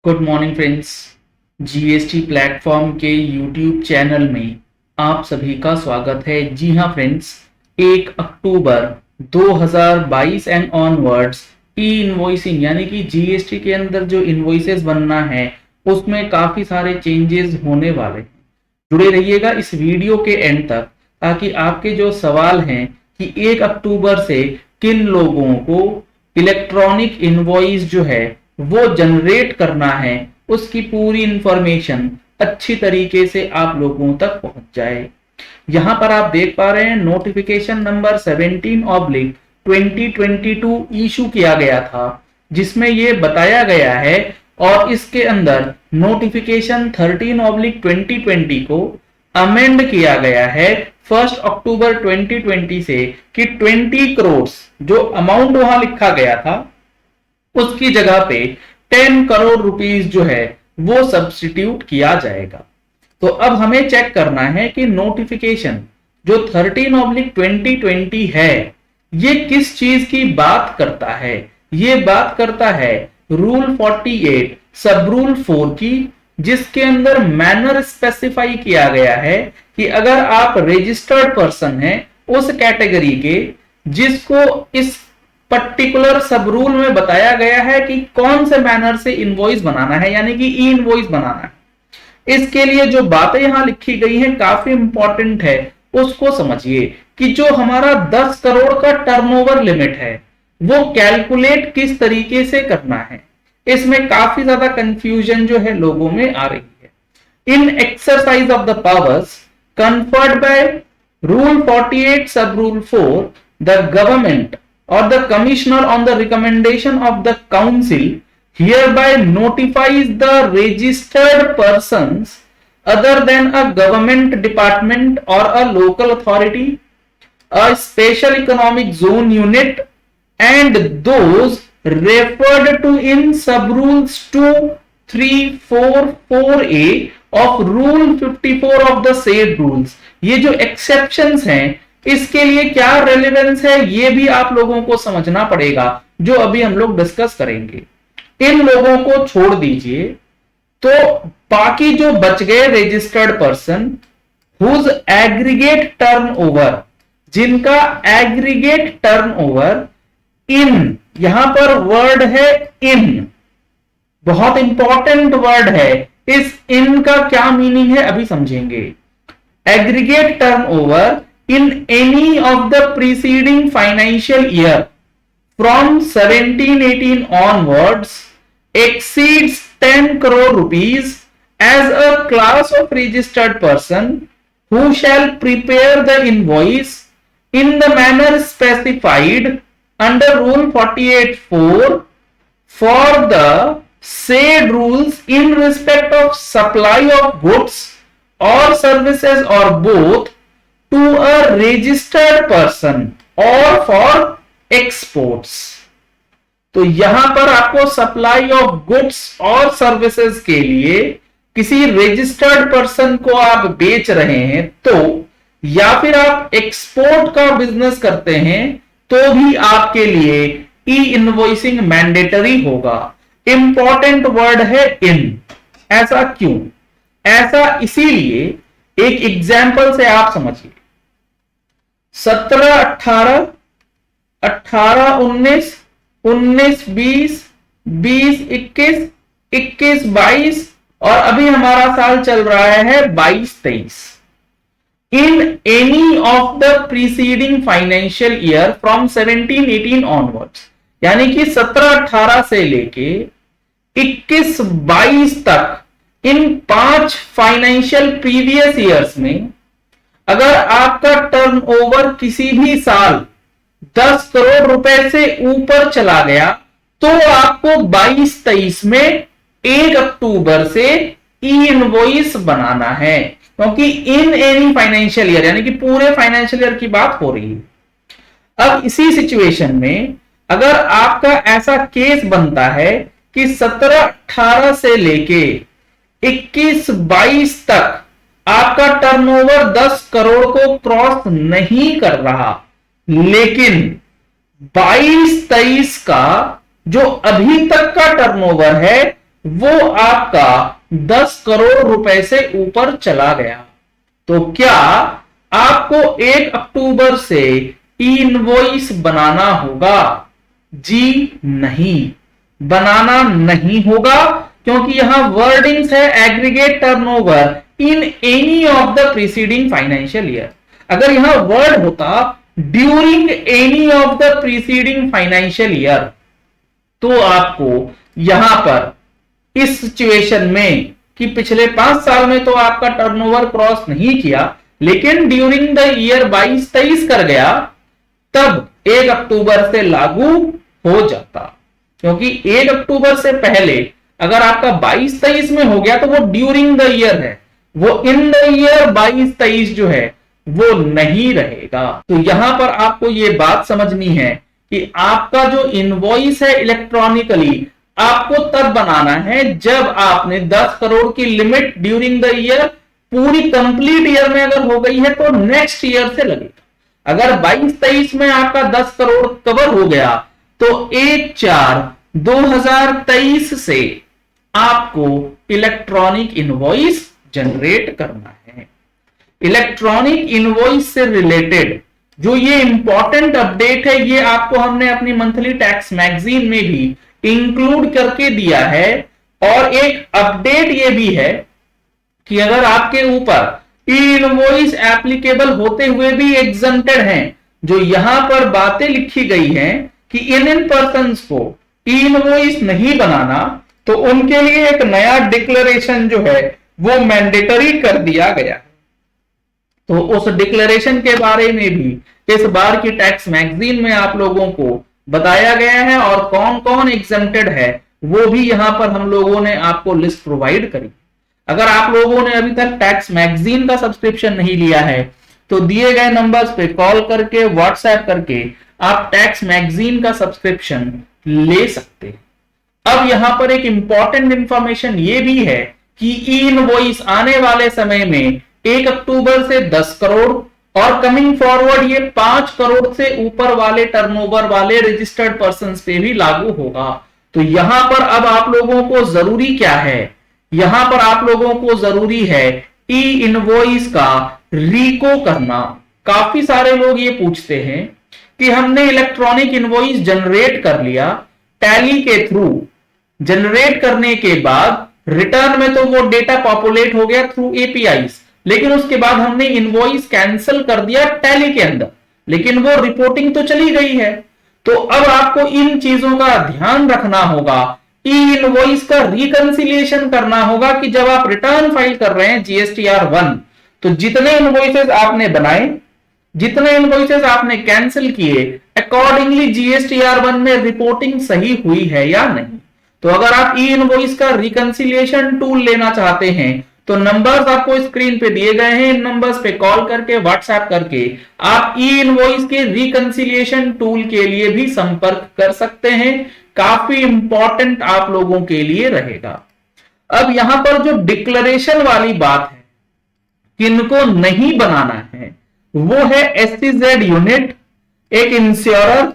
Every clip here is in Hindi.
Good morning friends. GST platform के यूट्यूब चैनल में आप सभी का स्वागत है। जी हाँ friends, 1 October 2022 and onwards E invoicing यानी कि जीएसटी के अंदर जो इनवॉइसेस बनना है उसमें काफी सारे चेंजेस होने वाले हैं। जुड़े रहिएगा इस वीडियो के एंड तक ताकि आपके जो सवाल हैं कि 1 अक्टूबर से किन लोगों को इलेक्ट्रॉनिक इनवॉइस जो है वो जनरेट करना है उसकी पूरी इंफॉर्मेशन अच्छी तरीके से आप लोगों तक पहुंच जाए। यहां पर आप देख पा रहे हैं नोटिफिकेशन नंबर 17/2022 इशू किया गया था जिसमें ये बताया गया है और इसके अंदर नोटिफिकेशन 13/2020 को अमेंड किया गया है 1 अक्टूबर 2020 से कि 20 करोड़ जो अमाउंट वहां लिखा गया था उसकी जगह पे 10 करोड़ रुपीस जो है वो सब्स्टिट्यूट किया जाएगा। तो अब हमें चेक करना है कि नोटिफिकेशन जो 13/2020 है ये किस चीज की बात करता है। ये बात करता है रूल 48 सब रूल 4 की, जिसके अंदर मैनर स्पेसिफाई किया गया है कि अगर आप रजिस्टर्ड पर्सन हैं उस कैटेगरी के जिसको इस पर्टिकुलर सब रूल में बताया गया है कि कौन से मैनर से इनवॉइस बनाना है यानी कि ई इनवॉइस बनाना है। इसके लिए जो बातें यहां लिखी गई हैं काफी इंपॉर्टेंट है, उसको समझिए कि जो हमारा 10 करोड़ का टर्नओवर लिमिट है वो कैलकुलेट किस तरीके से करना है। इसमें काफी ज्यादा कंफ्यूजन जो है लोगों में आ रही है। In exercise of the powers conferred by Rule 48 Sub Rule 4, the government or the commissioner on the recommendation of the council hereby notifies the registered persons other than a government department or a local authority, a special economic zone unit and those referred to in sub rules 2, 3, 4, 4A of Rule 54 of the said rules। ये जो एक्सेप्शंस हैं इसके लिए क्या रेलेवेंस है ये भी आप लोगों को समझना पड़ेगा, जो अभी हम लोग डिस्कस करेंगे। इन लोगों को छोड़ दीजिए तो बाकी जो बच गए registered person whose aggregate turnover, जिनका एग्रीगेट टर्नओवर इन, यहां पर वर्ड है इन, बहुत इंपॉर्टेंट वर्ड है। इस इन का क्या मीनिंग है अभी समझेंगे। Aggregate turnover in any of the preceding financial year from 17-18 onwards exceeds 10 crore rupees as a class of registered person who shall prepare the invoice in the manner specified under Rule 48(4) for the said rules in respect of supply of goods or services or both to a registered person or for exports। तो यहां पर आपको सप्लाई ऑफ गुड्स और सर्विसेज के लिए किसी रजिस्टर्ड पर्सन को आप बेच रहे हैं तो, या फिर आप एक्सपोर्ट का बिजनेस करते हैं तो भी आपके लिए ई इनवॉइसिंग मैंडेटरी होगा। इंपॉर्टेंट वर्ड है इन। ऐसा क्यों? ऐसा इसीलिए, एक एग्जाम्पल से आप समझिए। 17, 18, 18, 19, 19, 20, 20, 21, 21, 22 और अभी हमारा साल चल रहा है 22, 23। In any of the preceding financial year from 17, 18 onwards, यानी कि 17, 18 से लेके 21, 22 तक इन 5 फाइनेंशियल प्रीवियस ईयर्स में अगर आपका टर्नओवर किसी भी साल 10 करोड़ रुपए से ऊपर चला गया तो आपको 22-23 में 1 अक्टूबर से ई इनवॉइस बनाना है, क्योंकि इन एनी फाइनेंशियल ईयर यानी कि पूरे फाइनेंशियल ईयर की बात हो रही है। अब इसी सिचुएशन में अगर आपका ऐसा केस बनता है कि 17-18 से लेके 21-22 तक आपका टर्नओवर 10 करोड़ को क्रॉस नहीं कर रहा, लेकिन 22-23 का जो अभी तक का टर्नओवर है वो आपका 10 करोड़ रुपए से ऊपर चला गया, तो क्या आपको 1 अक्टूबर से इनवॉइस बनाना होगा? जी नहीं, बनाना नहीं होगा, क्योंकि यहां वर्डिंग्स है aggregate turnover in any of the preceding financial year. अगर यहां वर्ड होता during any of the preceding financial year, तो आपको यहां पर इस सिचुएशन में कि पिछले 5 साल में तो आपका टर्नओवर क्रॉस नहीं किया, लेकिन ड्यूरिंग द ईयर 22-23 कर गया, तब 1 अक्टूबर से लागू हो जाता। क्योंकि 1 अक्टूबर से पहले अगर आपका 22-23 में हो गया तो वो ड्यूरिंग द ईयर है, वो इन द ईयर 22-23 जो है वो नहीं रहेगा। तो यहां पर आपको ये बात समझनी है कि आपका जो इनवॉइस है इलेक्ट्रॉनिकली आपको तब बनाना है जब आपने 10 करोड़ की लिमिट ड्यूरिंग द ईयर पूरी कंप्लीट ईयर में अगर हो गई है तो नेक्स्ट ईयर से लगेगा। अगर 22-23 में आपका 10 करोड़ कवर हो गया तो 1/4/2023 से आपको इलेक्ट्रॉनिक इनवॉइस जनरेट करना है। इलेक्ट्रॉनिक इनवॉइस से रिलेटेड जो ये इंपॉर्टेंट अपडेट है, ये आपको हमने अपनी मंथली टैक्स मैगजीन में भी इंक्लूड करके दिया है। और एक अपडेट ये भी है कि अगर आपके ऊपर ई इनवॉइस एप्लीकेबल होते हुए भी एग्जम्प्टेड हैं, जो यहां पर बातें लिखी गई हैं कि इन पर्सन्स को ई इनवॉइस नहीं बनाना, तो उनके लिए एक नया डिक्लेरेशन जो है वो मैंडेटरी कर दिया गया है। तो उस डिक्लेरेशन के बारे में भी इस बार की टैक्स मैगजीन में आप लोगों को बताया गया है, और कौन कौन एग्जम्प्टेड है वो भी यहां पर हम लोगों ने आपको लिस्ट प्रोवाइड करी। अगर आप लोगों ने अभी तक टैक्स मैगजीन का सब्सक्रिप्शन नहीं लिया है तो दिए गए नंबर्स पे कॉल करके व्हाट्सएप करके आप टैक्स मैगजीन का सब्सक्रिप्शन ले सकते हैं। अब यहां पर एक इंपॉर्टेंट इंफॉर्मेशन ये भी है कि ई इनवॉइस आने वाले समय में 1 अक्टूबर से 10 करोड़ और कमिंग फॉरवर्ड ये 5 करोड़ से ऊपर वाले टर्नओवर वाले रजिस्टर्ड पर्संस पे भी लागू होगा। तो यहां पर अब आप लोगों को जरूरी क्या है? यहां पर आप लोगों को जरूरी है ई इनवॉइस का रीको करना। काफी सारे लोग ये पूछते हैं कि हमने इलेक्ट्रॉनिक इनवॉइस जनरेट कर लिया टैली के थ्रू, जनरेट करने के बाद रिटर्न में तो वो डेटा पॉपुलेट हो गया थ्रू एपीआईज, लेकिन उसके बाद हमने इनवॉइस कैंसिल कर दिया टैली के अंदर, लेकिन वो रिपोर्टिंग तो चली गई है। तो अब आपको इन चीजों का ध्यान रखना होगा, ई इनवॉइस का रिकंसिलिएशन करना होगा कि जब आप रिटर्न फाइल कर रहे हैं जीएसटीआर 1, तो जितने इनवॉइसेस आपने बनाए, जितने इनवॉइसेस आपने कैंसिल किए, अकॉर्डिंगली जीएसटीआर 1 में रिपोर्टिंग सही हुई है या नहीं। तो अगर आप ई इनवॉइस का रिकंसिलिएशन टूल लेना चाहते हैं तो नंबर्स आपको स्क्रीन पे दिए गए हैं, इन नंबर्स पे कॉल करके व्हाट्सएप करके आप ई इनवॉइस के रिकंसिलिएशन टूल के लिए भी संपर्क कर सकते हैं। काफी इंपॉर्टेंट आप लोगों के लिए रहेगा। अब यहां पर जो डिक्लेरेशन वाली बात है, किनको नहीं बनाना है, वो है एससीजेड यूनिट, एक इंश्योरर,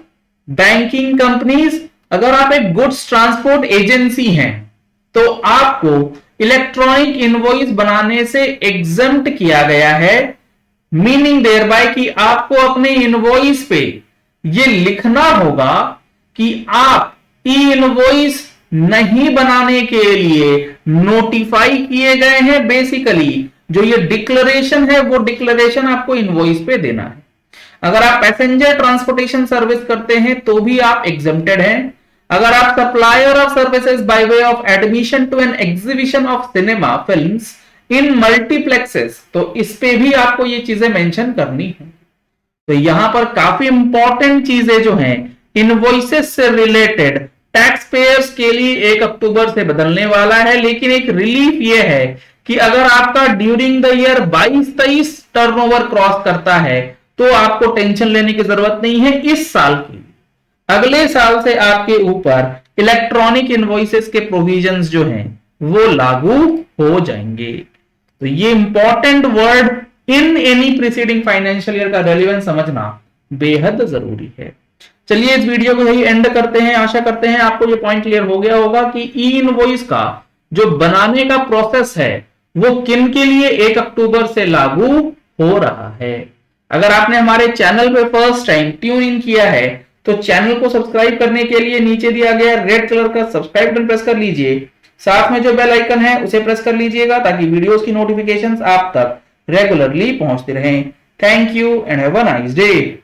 बैंकिंग कंपनीज। अगर आप एक गुड्स ट्रांसपोर्ट एजेंसी हैं तो आपको इलेक्ट्रॉनिक इनवॉइस बनाने से एग्जम्प्ट किया गया है, मीनिंग देयर बाय कि आपको अपने इनवॉइस पे ये लिखना होगा कि आप ई इनवॉइस नहीं बनाने के लिए नोटिफाई किए गए हैं। बेसिकली जो ये डिक्लेरेशन है वो डिक्लेरेशन आपको इनवॉइस पे देना है। अगर आप पैसेंजर ट्रांसपोर्टेशन सर्विस करते हैं तो भी आप एग्जम्प्टेड हैं। अगर आप supplier of services by way of admission to an exhibition of cinema films in multiplexes, तो इस पे भी आपको ये चीजें मेंशन करनी है। तो यहां पर काफी इंपॉर्टेंट चीजें जो हैं इनवॉइसेस से रिलेटेड टैक्स पेयर्स के लिए 1 अक्टूबर से बदलने वाला है। लेकिन एक रिलीफ ये है कि अगर आपका during the year 22-23 turnover cross करता है तो आपको टेंशन लेने की जरूरत नहीं है इस साल की। अगले साल से आपके ऊपर इलेक्ट्रॉनिक इनवॉइसेस के प्रोविजंस जो हैं वो लागू हो जाएंगे। तो ये important word in any preceding financial year का रेलेवेंस समझना बेहद जरूरी है। चलिए इस वीडियो को यही एंड करते हैं। आशा करते हैं आपको ये पॉइंट क्लियर हो गया होगा कि ई इनवॉइस का जो बनाने का प्रोसेस है वो किन के लिए 1 अक्टूबर से लागू हो रहा है। अगर आपने हमारे चैनल पे फर्स्ट टाइम ट्यून इन किया है तो चैनल को सब्सक्राइब करने के लिए नीचे दिया गया रेड कलर का सब्सक्राइब बटन प्रेस कर लीजिए। साथ में जो बेल आइकन है उसे प्रेस कर लीजिएगा ताकि वीडियोस की नोटिफिकेशंस आप तक रेगुलरली पहुंचते रहें। Thank you and have a nice day.